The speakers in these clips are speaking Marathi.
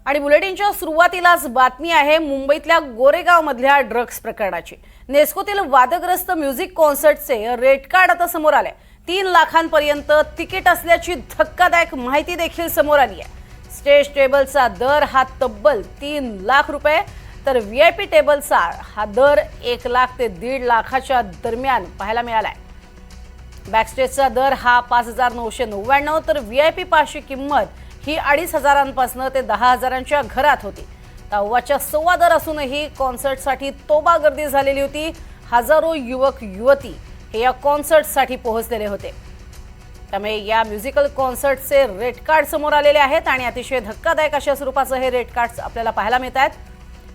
आणि बुलेटिनच्या सुरुवातीलाच बातमी आहे मुंबईतल्या गोरेगाव मधल्या ड्रग्स प्रकरणाची। नेस्कोतील वादग्रस्त म्युझिक कॉन्सर्टचे रेट कार्ड आता समोर आले। 3 लाखांपर्यंत तिकीट असल्याची धक्कादायक माहिती देखील समोर आली आहे। स्टेज टेबलचा दर हा तब्बल 3 लाख रुपये, तर व्हीआयपी टेबलचा हा दर 1 लाख ते 1.5 लाखाच्या दरम्यान पाहायला मिळाला आहे। बॅकस्टेजचा दर हा 5999, तर व्हीआयपी पासची किंमत ही 2,500 ते 10,000च्या घरात होती। तव्वाच्या सव्वा दर असूनही कॉन्सर्टसाठी तोबा गर्दी झालेली होती। हजारो युवक युवती हे या कॉन्सर्टसाठी पोहोचलेले होते। त्यामुळे या म्युझिकल कॉन्सर्टचे रेट कार्ड समोर आलेले आहेत आणि अतिशय धक्कादायक अशा स्वरूपाचं हे रेट कार्ड आपल्याला पाहायला मिळतात,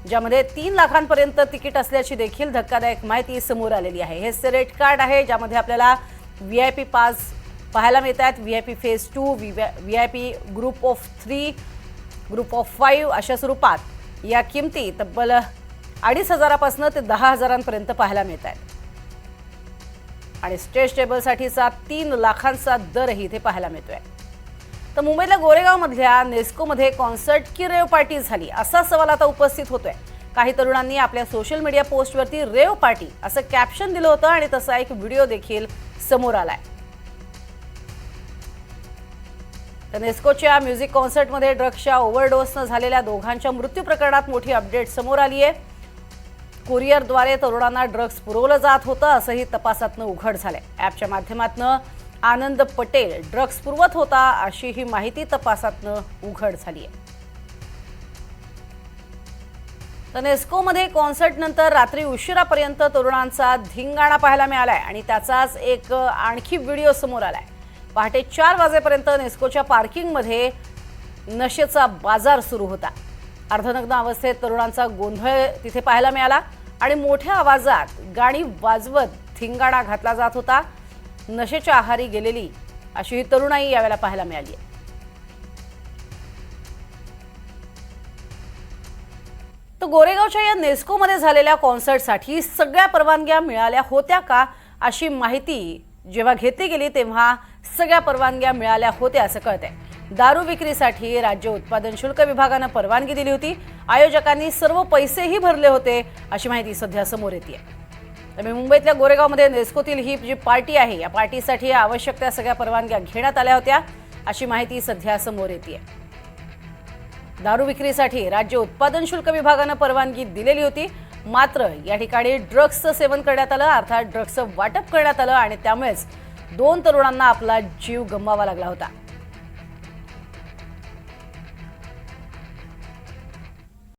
ज्यामध्ये 3 लाखांपर्यंत तिकीट असल्याची देखील धक्कादायक माहिती समोर आलेली आहे। हे रेट कार्ड आहे ज्यामध्ये आपल्याला व्हीआयपी पास पाहायला मिळतात, VIP phase 2, VIP group of 3, group of 5 अशा स्वरूपात या किमती तब्बल 2,500 ते 10,000पर्यंत पाहायला मिळतात आणि स्टेज टेबलसाठीचा 3 लाखांचा दरही इथे पाहायला मिळतोय। तर मुंबईतल्या गोरेगावमधल्या नेस्कोमध्ये कॉन्सर्ट की रेव पार्टी झाली असा सवाल आता उपस्थित होतोय। काही तरुणांनी आपल्या सोशल मीडिया पोस्टवरती रेव पार्टी असं कॅप्शन दिलं होतं आणि तसा एक व्हिडिओ देखील समोर आलाय। तर नेस्कोच्या म्युझिक कॉन्सर्टमध्ये ड्रग्सच्या ओव्हरडोसनं झालेल्या दोघांच्या मृत्यू प्रकरणात मोठी अपडेट समोर आली आहे। कुरिअरद्वारे तरुणांना ड्रग्स पुरवलं जात होतं असंही तपासातनं उघड झालंय। ॲपच्या माध्यमातून आनंद पटेल ड्रग्स पुरवत होता अशी ही माहिती तपासातनं उघड झाली आहे। तर नेस्कोमध्ये कॉन्सर्टनंतर रात्री उशिरापर्यंत तरुणांचा धिंगाणा पाहायला मिळालाय आणि त्याचाच एक आणखी व्हिडिओ समोर आलाय। पहाटे 4 वाजेपर्यंत नेस्कोच्या पार्किंगमध्ये नशेचा बाजार सुरू होता। अर्धनग्न अवस्थेत तरुणांचा गोंधळ तिथे पाहायला मिळाला आणि मोठ्या आवाजात गाणी वाजवत धिंगाणा घातला जात होता। नशेच्या आहारी गेलेली अशी ही तरुणाई यावेळेला पाहायला मिळाली आहे। तर गोरेगावच्या या नेस्कोमध्ये झालेल्या कॉन्सर्टसाठी सगळ्या परवानग्या मिळाल्या होत्या का अशी माहिती जेव्हा घेतली गेली तेव्हा सगळ्या परवानग्या मिळाल्या होत्या असं कळतंय। दारू विक्रीसाठी राज्य उत्पादन शुल्क विभागाने परवानगी दिली होती। आयोजकांनी सर्व पैसेही भरले होते अशी माहिती सध्या समोर येते। त्यामुळे मुंबईतल्या गोरेगावमध्ये नेस्कोतील ही जी पार्टी आहे या पार्टीसाठी आवश्यक त्या सगळ्या परवानग्या घेण्यात आल्या होत्या अशी माहिती सध्या समोर येते। दारू विक्रीसाठी राज्य उत्पादन शुल्क विभागाने परवानगी दिलेली होती, मात्र या ठिकाणी ड्रग्सचं सेवन करण्यात आलं, अर्थात ड्रग्सचं वाटप करण्यात आलं आणि त्यामुळेच 2 तरुणांना आपला जीव गमवावा लागला होता।